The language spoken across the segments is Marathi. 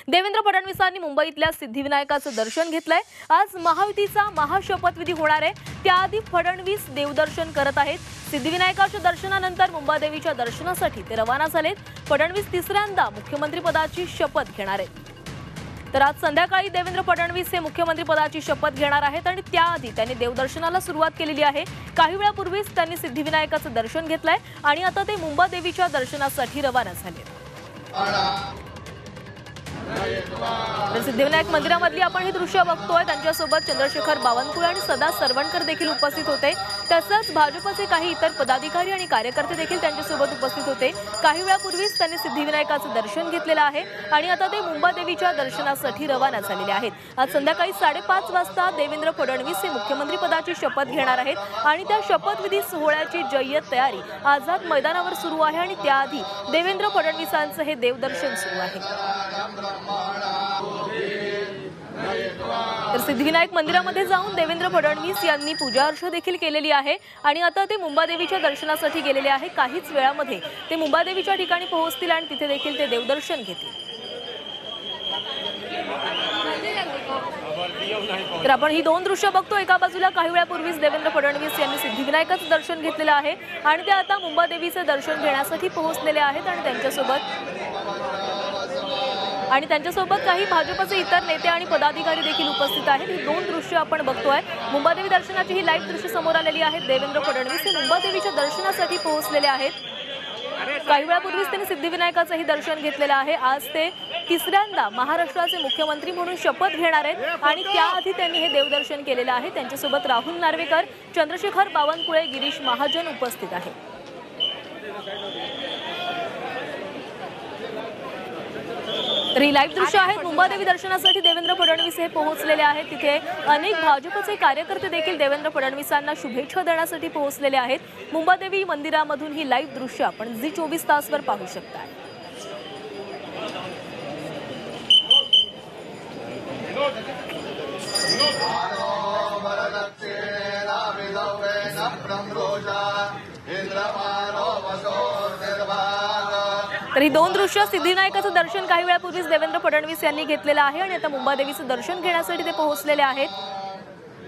देवेंद्र फडणवीसांनी मुंबईतल्या सिद्धिविनायकाचं दर्शन घेतलंय। आज महायुतीचा महाशपथविधी होणार आहे। त्याआधी फडणवीस देवदर्शन करत आहेत। सिद्धिविनायकाच्या दर्शनानंतर मुंबादेवीच्या दर्शनासाठी ते रवाना झालेत। फडणवीस तिसऱ्यांदा मुख्यमंत्री पदाची शपथ घेणार आहेत। तर आज संध्याकाळी देवेंद्र फडणवीस हे मुख्यमंत्री पदाची शपथ घेणार आहेत आणि त्याआधी त्यांनी देवदर्शनाला सुरुवात केलेली आहे। काही वेळापूर्वीच त्यांनी सिद्धिविनायकाचं दर्शन घेतलंय आणि आता ते मुंबादेवीच्या दर्शनासाठी रवाना झालेत। सिद्धिविनायक मंदिरामधली आपण हे दृश्य बघतोय। त्यांच्यासोबत चंद्रशेखर बावनकुळे आणि सदा सरवणकर देखील उपस्थित होते। तसंच भाजपचे काही इतर पदाधिकारी आणि कार्यकर्ते देखील त्यांच्यासोबत उपस्थित होते। काही वेळापूर्वीच त्यांनी सिद्धिविनायकाचं दर्शन घेतलेलं आहे आणि आता ते मुंबादेवीच्या दर्शनासाठी रवाना झालेले आहेत। आज संध्याकाळी 5:30 वाजता देवेंद्र फडणवीस हे मुख्यमंत्री पदाची शपथ घेणार आहेत आणि त्या शपथविधी सोहळ्याची जय्यत तयारी आझाद मैदानावर सुरू आहे आणि त्याआधी देवेंद्र फडणवीसांचं हे देवदर्शन सुरू आहे। तर सिद्धिविनायक मंदिरामध्ये जाऊन देवेंद्र फडणवीस यांनी पूजा अर्चा देखील केलेली आहे आणि आता ते मुंबादेवीच्या दर्शनासाठी गेलेले आहे। काहीच वेळामध्ये ते मुंबादेवीच्या ठिकाणी पोहोचतील आणि तिथे देखील ते देवदर्शन घेतील। तर आपण ही दोन दृश्य बघतो। एका बाजूला काही वेळापूर्वीच देवेंद्र फडणवीस यांनी सिद्धिविनायकाचं दर्शन घेतलेलं आहे आणि ते आता मुंबादेवीचं दर्शन घेण्यासाठी पोहोचलेले आहेत आणि त्यांच्यासोबत काही भाजपचे इतर नेते आणि पदाधिकारी देखील उपस्थित आहेत। ही दोन दृश्य आपण बघतोय। मुंबादेवी दर्शनाची ही लाईव्ह दृश्य समोर आलेली आहेत। देवेंद्र फडणवीस हे मुंबादेवीच्या दर्शनासाठी पोहोचलेले आहेत। काही वेळापूर्वीच त्यांनी सिद्धिविनायकाचंही दर्शन घेतलेलं आहे। आज ते तिसऱ्यांदा महाराष्ट्राचे मुख्यमंत्री म्हणून शपथ घेणार आहेत आणि त्याआधी त्यांनी हे देवदर्शन केलेलं आहे। त्यांच्यासोबत राहुल नार्वेकर, चंद्रशेखर बावनकुळे, गिरीश महाजन उपस्थित आहेत। तर ही लाईव्ह दृश्य आहेत। मुंबादेवी दर्शनासाठी देवेंद्र फडणवीस हे पोहोचलेले आहेत। तिथे अनेक भाजपचे कार्यकर्ते देखील देवेंद्र फडणवीसांना शुभेच्छा देण्यासाठी पोहोचलेले आहेत। मुंबादेवी मंदिरामधून ही लाईव्ह दृश्य आपण झी24 तासवर पाहू शकता। तर ही दोन दृश्य सिद्धिविनायकाचं दर्शन काही वेळापूर्वीच देवेंद्र फडणवीस यांनी घेतलेलं आहे आणि आता मुंबादेवीचं दर्शन घेण्यासाठी ते पोहोचलेले आहेत।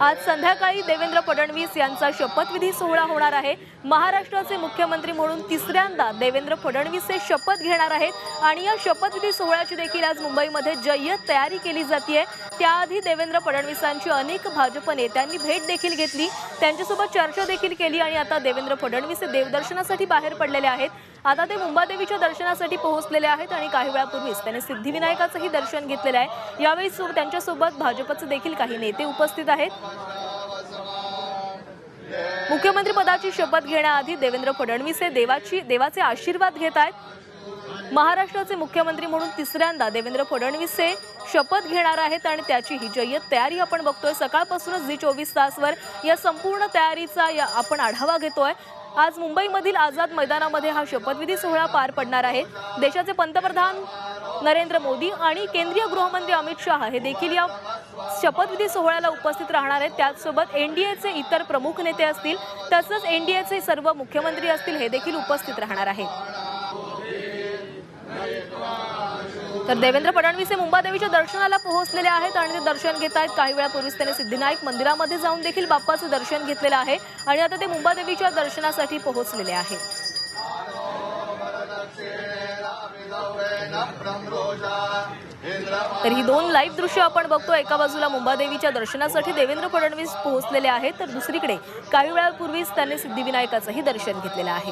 आज संध्याकाळी देवेंद्र फडणवीस यांचा शपथविधी सोहळा होणार आहे। महाराष्ट्राचे मुख्यमंत्री म्हणून तिसऱ्यांदा देवेंद्र फडणवीस हे शपथ घेणार आहेत आणि या शपथविधी सोहळ्याची देखील आज मुंबईमध्ये जय्यत तयारी केली जाते। त्याआधी देवेंद्र फडणवीसांची अनेक भाजप नेत्यांनी भेट देखील घेतली, त्यांच्यासोबत चर्चा देखील केली आणि आता देवेंद्र फडणवीस हे देवदर्शनासाठी बाहेर पडलेले आहेत। आता ते मुंबादेवीच्या दर्शनासाठी पोहोचलेले आहेत आणि काही वेळापूर्वीच त्यांनी सिद्धिविनायकाचंही दर्शन घेतलेलं आहे। यावेळी त्यांच्यासोबत भाजपचे देखील काही नेते उपस्थित आहेत। मुख्यमंत्री पदाची शपथ घेण्याआधी देवेंद्र फडणवीस हे देवाचे आशीर्वाद घेत आहेत। महाराष्ट्राचे मुख्यमंत्री म्हणून तिसऱ्यांदा देवेंद्र फडणवीस हे शपथ घेणार आहेत आणि त्याची ही जय्यत तयारी आपण बघतोय। सकाळपासूनच झी24 तासवर या संपूर्ण तयारीचा आपण आढावा घेतोय। आज मुंबईमधील आझाद मैदानामध्ये हा शपथविधी सोहळा पार पडणार आहे। देशाचे पंतप्रधान नरेंद्र मोदी आणि केंद्रीय गृहमंत्री अमित शाह हे देखील या शपथविधी सोहळ्याला उपस्थित राहणार आहेत। त्याचसोबत एनडीएचे इतर प्रमुख नेते असतील, तसंच एनडीएचे सर्व मुख्यमंत्री असतील, हे देखील उपस्थित राहणार आहेत। तर देवेंद्र फडणवीस हे मुंबादेवीच्या दर्शनाला पोहोचलेले आहेत आणि ते दर्शन घेत आहेत। काही वेळापूर्वीच त्यांनी सिद्धिविनायक मंदिरामध्ये जाऊन देखील बाप्पाचं दर्शन घेतलेलं आहे आणि आता ते मुंबादेवीच्या दर्शनासाठी पोहोचलेले आहेत। तर ही दोन लाईव्ह दृश्य आपण बघतो। एका बाजूला मुंबादेवीच्या दर्शनासाठी देवेंद्र फडणवीस पोहोचलेले आहेत, तर दुसरीकडे काही वेळापूर्वीच त्यांनी सिद्धिविनायकाचंही दर्शन घेतलेलं आहे।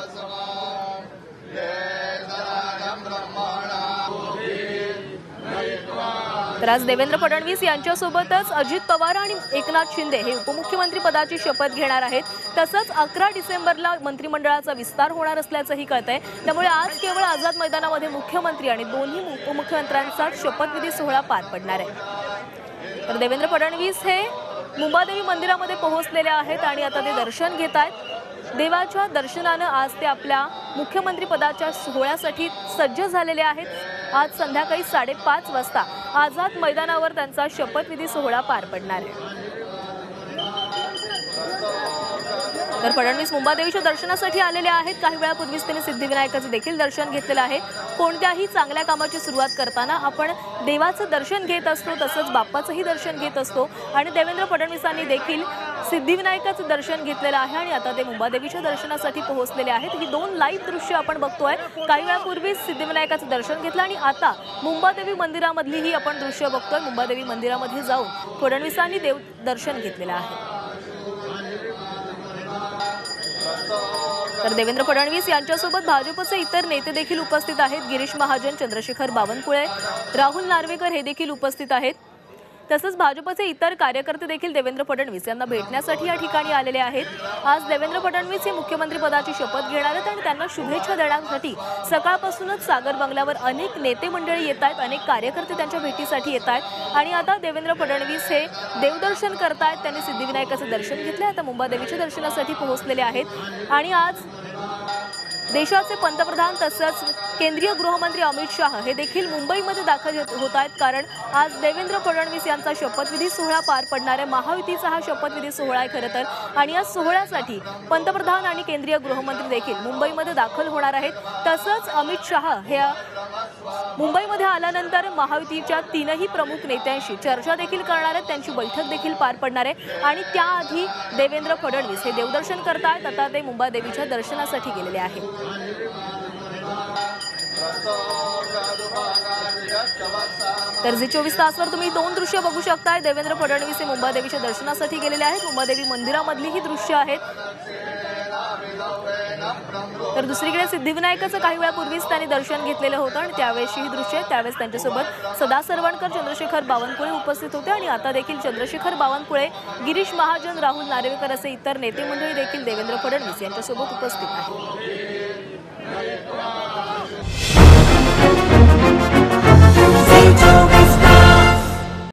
तर आज देवेंद्र फडणवीस यांच्यासोबतच अजित पवार आणि एकनाथ शिंदे हे उपमुख्यमंत्री पदाची शपथ घेणार आहेत। तसंच 11 डिसेंबरला मंत्रिमंडळाचा विस्तार होणार असल्याचंही कळतंय। त्यामुळे आज केवळ आझाद मैदानामध्ये मुख्यमंत्री आणि दोन्ही उपमुख्यमंत्र्यांचा शपथविधी सोहळा पार पडणार आहे। तर देवेंद्र फडणवीस हे मुंबादेवी मंदिरामध्ये पोहोचलेले आहेत आणि आता ते दर्शन घेत आहेत। देवाच्या दर्शनानं आज ते आपल्या मुख्यमंत्री पदाच्या सोहळ्यासाठी सज्ज झालेले आहेत। आज संध्याकाळी 5:30 वाजता आझाद मैदानावर त्यांचा शपथविधी सोहळा पार पडणार आहे। तर फडणवीस मुंबादेवीच्या दर्शनासाठी आलेले आहेत। काही वेळापूर्वीच त्यांनी सिद्धिविनायकाचं देखील दर्शन घेतलेलं आहे। कोणत्याही चांगल्या कामाची सुरुवात करताना आपण देवाचं दर्शन घेत असतो, तसंच बाप्पाचंही दर्शन घेत असतो आणि देवेंद्र फडणवीसांनी देखील सिद्धिविनायकाचं दर्शन घेतलेलं आहे आणि आता ते मुंबादेवीच्या दर्शनासाठी पोहोचलेले आहेत। ही दोन लाईव्ह दृश्य आपण बघतोय। काही वेळापूर्वी सिद्धिविनायकाचं दर्शन घेतलं आणि आता मुंबादेवी मंदिरामधली ही आपण दृश्य बघतोय। मुंबादेवी मंदिरामध्ये जाऊन फडणवीसांनी देव दर्शन घेतलेलं आहे। तर देवेंद्र फडणवीस यांच्यासोबत भाजपचे इतर नेते देखील उपस्थित आहेत। गिरीश महाजन, चंद्रशेखर बावनकुळे, राहुल नार्वेकर हे देखील उपस्थित आहेत। तसंच भाजपचे इतर कार्यकर्ते देखील देवेंद्र फडणवीस यांना भेटण्यासाठी या ठिकाणी आलेले आहेत। आज देवेंद्र फडणवीस हे मुख्यमंत्री पदाची शपथ घेणार आहेत आणि त्यांना शुभेच्छा देण्यासाठी सकाळपासूनच सागर बंगल्यावर अनेक नेते मंडळी येत आहेत, अनेक कार्यकर्ते त्यांच्या भेटीसाठी येत आहेत आणि आता देवेंद्र फडणवीस हे देवदर्शन करतायत। त्यांनी सिद्धिविनायकाचं दर्शन घेतले, आता मुंबादेवीच्या दर्शनासाठी पोहोचलेले आहेत आणि आज देशाचे पंतप्रधान तसंच केंद्रीय गृहमंत्री अमित शाह हे देखील मुंबईमध्ये दाखल होत आहेत, कारण आज देवेंद्र फडणवीस यांचा शपथविधी सोहळा पार पडणार आहे। महायुतीचा हा शपथविधी सोहळा आहे खरं तर, आणि या सोहळ्यासाठी पंतप्रधान आणि केंद्रीय गृहमंत्री देखील मुंबईमध्ये दाखल होणार आहेत। तसंच अमित शाह हे मुंबईमध्ये आल्यानंतर महायुतीच्या तीनही प्रमुख नेत्यांशी चर्चा देखील करणार आहेत, त्यांची बैठक देखील पार पडणार आहे आणि त्याआधी देवेंद्र फडणवीस हे देवदर्शन करतायत। आता ते मुंबादेवीच्या दर्शनासाठी गेलेले आहेत। तर झी 24 तासवर तुम्ही दोन दृश्य बघू शकताय। देवेंद्र फडणवीस हे मुंबादेवीच्या दर्शनासाठी गेलेले आहेत। मुंबादेवी मंदिरामधली ही दृश्य आहेत। तर दुसरीकडे सिद्धिविनायकाचं काही वेळापूर्वीच त्यांनी दर्शन घेतलेलं होतं आणि त्यावेळेसची ही दृश्य आहेत। त्यावेळेस त्यांच्यासोबत सदा सरवणकर, चंद्रशेखर बावनकुळे उपस्थित होते आणि आता देखील चंद्रशेखर बावनकुळे, गिरीश महाजन, राहुल नार्वेकर असे इतर नेते मंडळी देखील देवेंद्र फडणवीस यांच्यासोबत उपस्थित आहेत।